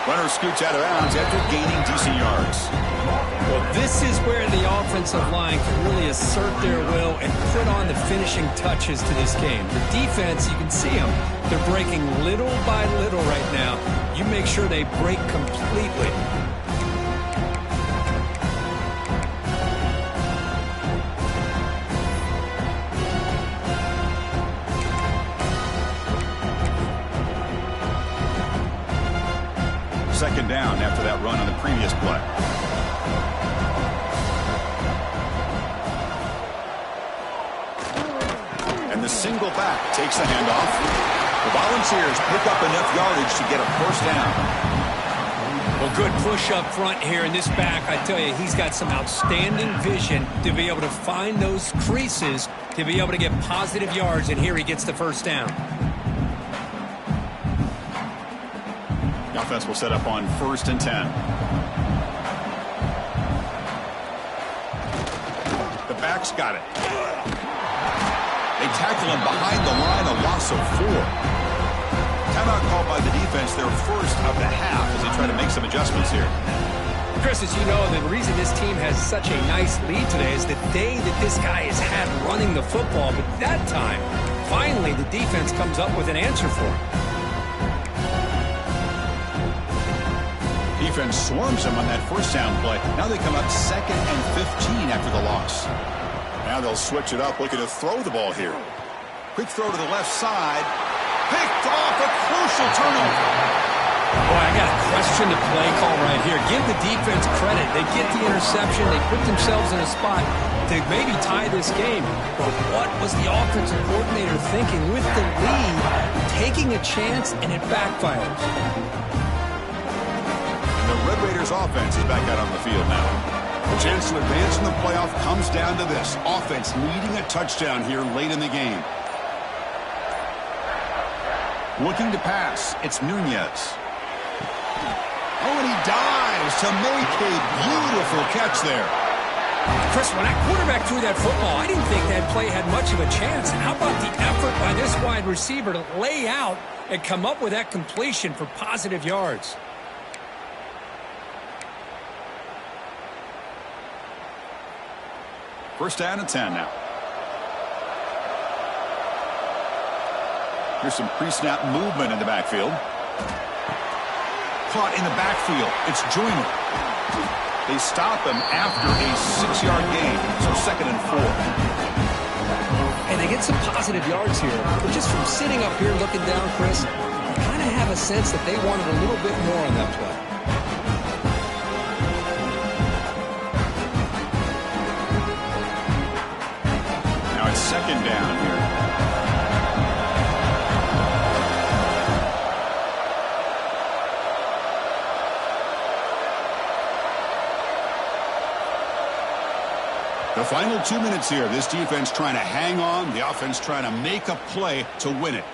Runner scoots out of bounds after gaining decent yards. Well, this is where the offensive line can really assert their will and put on the finishing touches to this game. The defense, you can see them. They're breaking little by little right now. You make sure they break completely. Second down after that run on the previous play. And the single back takes the handoff. The Volunteers pick up enough yardage to get a 1st down. Well, good push up front here in this back. I tell you, he's got some outstanding vision to be able to find those creases, to be able to get positive yards, and here he gets the 1st down. The offense will set up on 1st and 10. The backs got it. They tackle him behind the line, a loss of 4. Timeout called by the defense, their first of the half as they try to make some adjustments here. Chris, as you know, the reason this team has such a nice lead today is the day that this guy has had running the football. But that time, finally, the defense comes up with an answer for him. Defense swarms him on that 1st down play. Now they come up 2nd and 15 after the loss. Now they'll switch it up, looking to throw the ball here. Quick throw to the left side. Picked off, a crucial turnover. Boy, I got to question the play call right here. Give the defense credit. They get the interception. They put themselves in a spot to maybe tie this game. But what was the offensive coordinator thinking with the lead, taking a chance, and it backfires? The Red Raiders offense is back out on the field now. The chance to advance in the playoff comes down to this. Offense needing a touchdown here late in the game. Looking to pass, it's Nunez. Oh, and he dives to make a beautiful catch there. Chris, when that quarterback threw that football, I didn't think that play had much of a chance. And how about the effort by this wide receiver to lay out and come up with that completion for positive yards? First down and 10 now. Here's some pre-snap movement in the backfield. Caught in the backfield. It's Joyner. They stop him after a 6-yard gain, so 2nd and 4. And they get some positive yards here. But just from sitting up here looking down, Chris, I kind of have a sense that they wanted a little bit more on that play. Now it's 2nd down here. The final 2 minutes here. This defense trying to hang on. The offense trying to make a play to win it.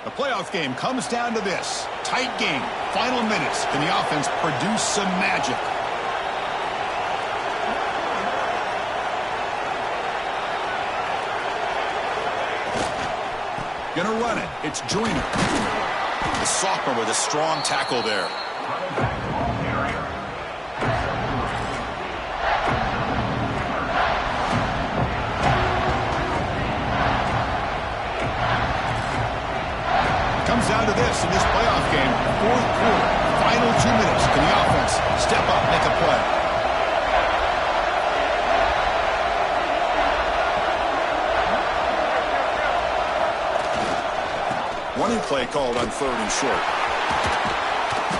The playoff game comes down to this. Tight game. Final minutes. Can the offense produce some magic? Gonna run it. It's Joyner. The sophomore with a strong tackle there. Comes down to this in this playoff game. Fourth quarter. Final 2 minutes. Can the offense step up, make a play? Running play called on 3rd and short.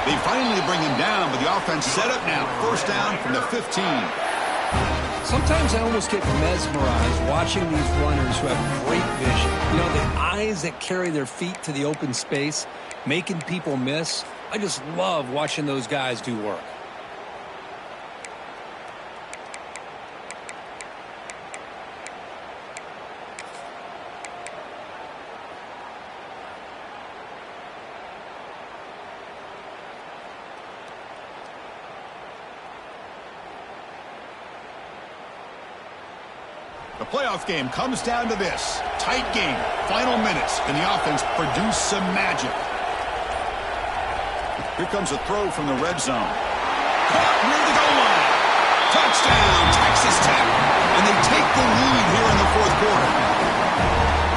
They finally bring him down, but the offense set up now. First down from the 15. Sometimes I almost get mesmerized watching these runners who have great vision. You know, the eyes that carry their feet to the open space, making people miss. I just love watching those guys do work. The playoff game comes down to this. Tight game. Final minutes. Can the offense produce some magic? Here comes a throw from the red zone. Caught near the goal line. Touchdown, Texas Tech. And they take the lead here in the fourth quarter.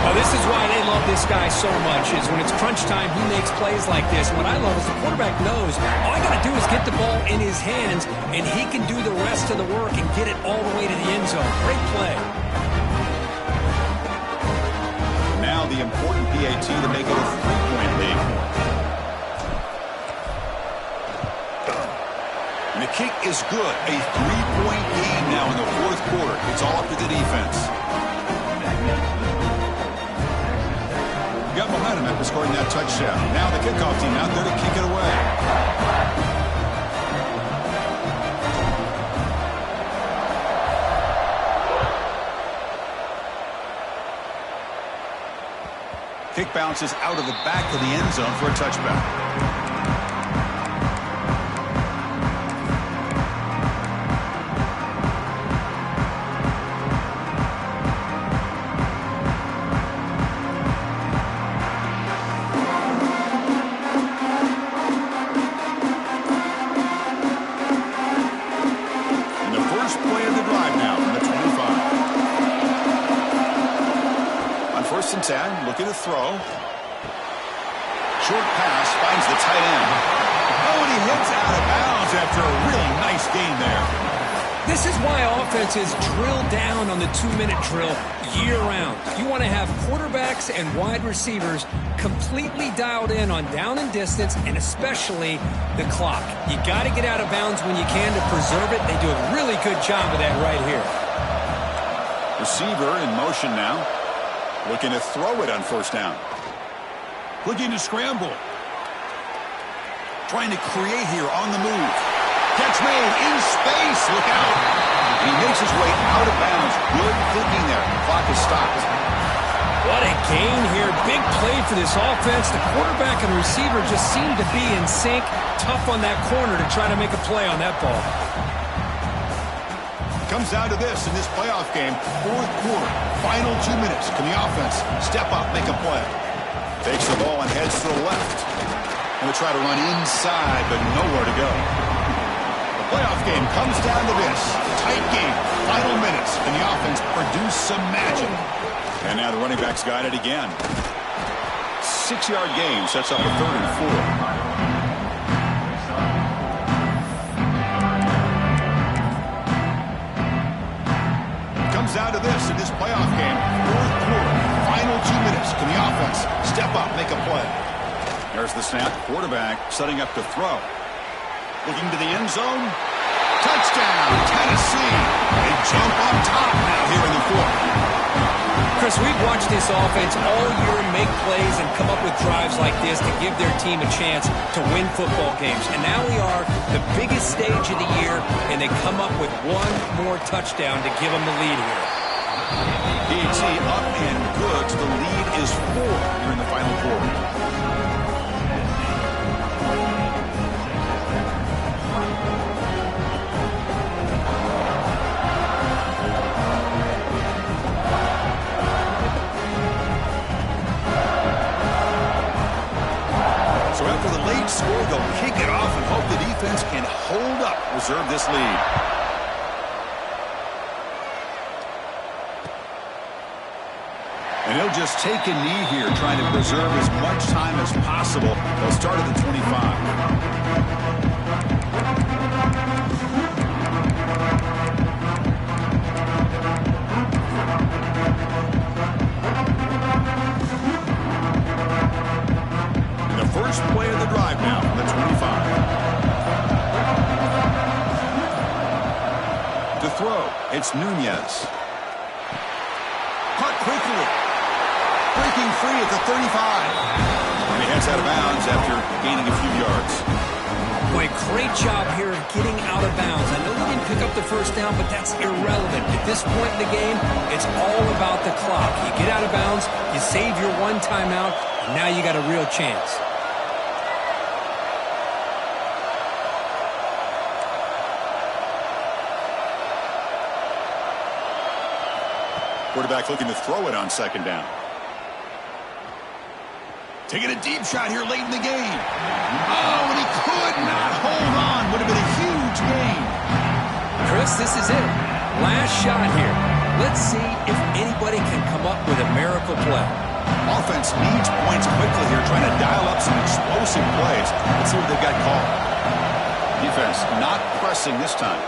Well, this is why they love this guy so much, is when it's crunch time, he makes plays like this. What I love is the quarterback knows all I got to do is get the ball in his hands, and he can do the rest of the work and get it all the way to the end zone. Great play. Now the important PAT to make it a 3-point lead. And the kick is good. A 3-point game now in the fourth quarter. It's all up to the defense. Got behind him after scoring that touchdown. Now the kickoff team out there to kick it away. Kick bounces out of the back of the end zone for a touchback. Looking to throw. Short pass finds the tight end. Oh, and he hits out of bounds after a really nice gain there. This is why offenses drill down on the 2-minute drill year-round. You want to have quarterbacks and wide receivers completely dialed in on down and distance, and especially the clock. You got to get out of bounds when you can to preserve it. They do a really good job of that right here. Receiver in motion now. Looking to throw it on first down. Looking to scramble. Trying to create here on the move. Catch made in space. Look out. And he makes his way out of bounds. Good thinking there. Clock is stopped. What a gain here. Big play for this offense. The quarterback and receiver just seem to be in sync. Tough on that corner to try to make a play on that ball. Comes down to this in this playoff game. Fourth quarter. Final 2 minutes. Can the offense step up, make a play? Takes the ball and heads to the left. And will try to run inside, but nowhere to go. The playoff game comes down to this. Tight game. Final minutes. Can the offense produce some magic? And now the running back's got it again. 6-yard gain sets up a 3rd and 4. Down to this in this playoff game. Fourth quarter. Final 2 minutes. Can the offense step up, make a play? There's the snap. Quarterback setting up to throw. Looking to the end zone. Touchdown, Tennessee. They jump on top now here in the fourth. Chris, we've watched this offense all year make plays and come up with drives like this to give their team a chance to win football games. And now we are the biggest stage of the year, and they come up with one more touchdown to give them the lead here. PAT up and good. The lead is 4 here in the final quarter. late score, they'll kick it off and hope the defense can hold up, preserve this lead. And he'll just take a knee here, trying to preserve as much time as possible. They'll start at the 25. First play of the drive now from the 25. To throw, it's Nunez. Caught quickly. Breaking free at the 35. And he heads out of bounds after gaining a few yards. Boy, great job here of getting out of bounds. I know they didn't pick up the first down, but that's irrelevant. At this point in the game, it's all about the clock. You get out of bounds, you save your one timeout, and now you got a real chance. Quarterback looking to throw it on second down. Taking a deep shot here late in the game. Oh, and he could not hold on. Would have been a huge gain. Chris, this is it. Last shot here. Let's see if anybody can come up with a miracle play. Offense needs points quickly here, trying to dial up some explosive plays. Let's see what they've got called. Defense not pressing this time.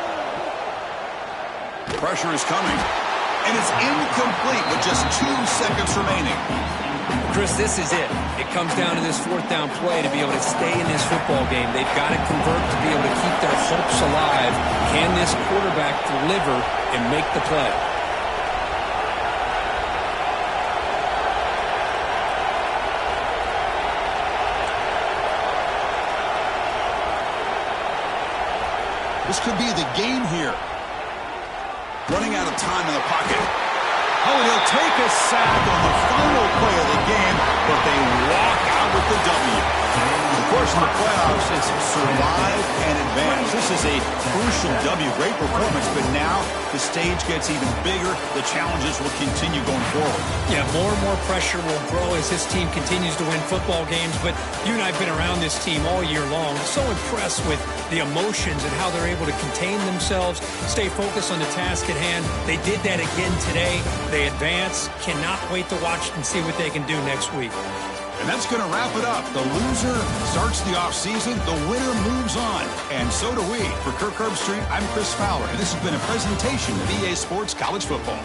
Pressure is coming. And it's incomplete with just 2 seconds remaining. Chris, this is it. It comes down to this fourth down play to be able to stay in this football game. They've got to convert to be able to keep their hopes alive. Can this quarterback deliver and make the play? This could be the game here. Running out of time in the pocket. Oh, and he'll take a sack on the final play of the game, but they walk out with the W. Of course, in the playoffs, it's survive and advance. This is a crucial W. Great performance, but now the stage gets even bigger. The challenges will continue going forward. Yeah, more and more pressure will grow as this team continues to win football games, but you and I have been around this team all year long. So impressed with the emotions and how they're able to contain themselves, stay focused on the task at hand. They did that again today. They advance. Cannot wait to watch and see what they can do next week. And that's going to wrap it up. The loser starts the offseason. The winner moves on. And so do we. For Kirk Herbstreit, I'm Chris Fowler. And this has been a presentation of EA Sports College Football.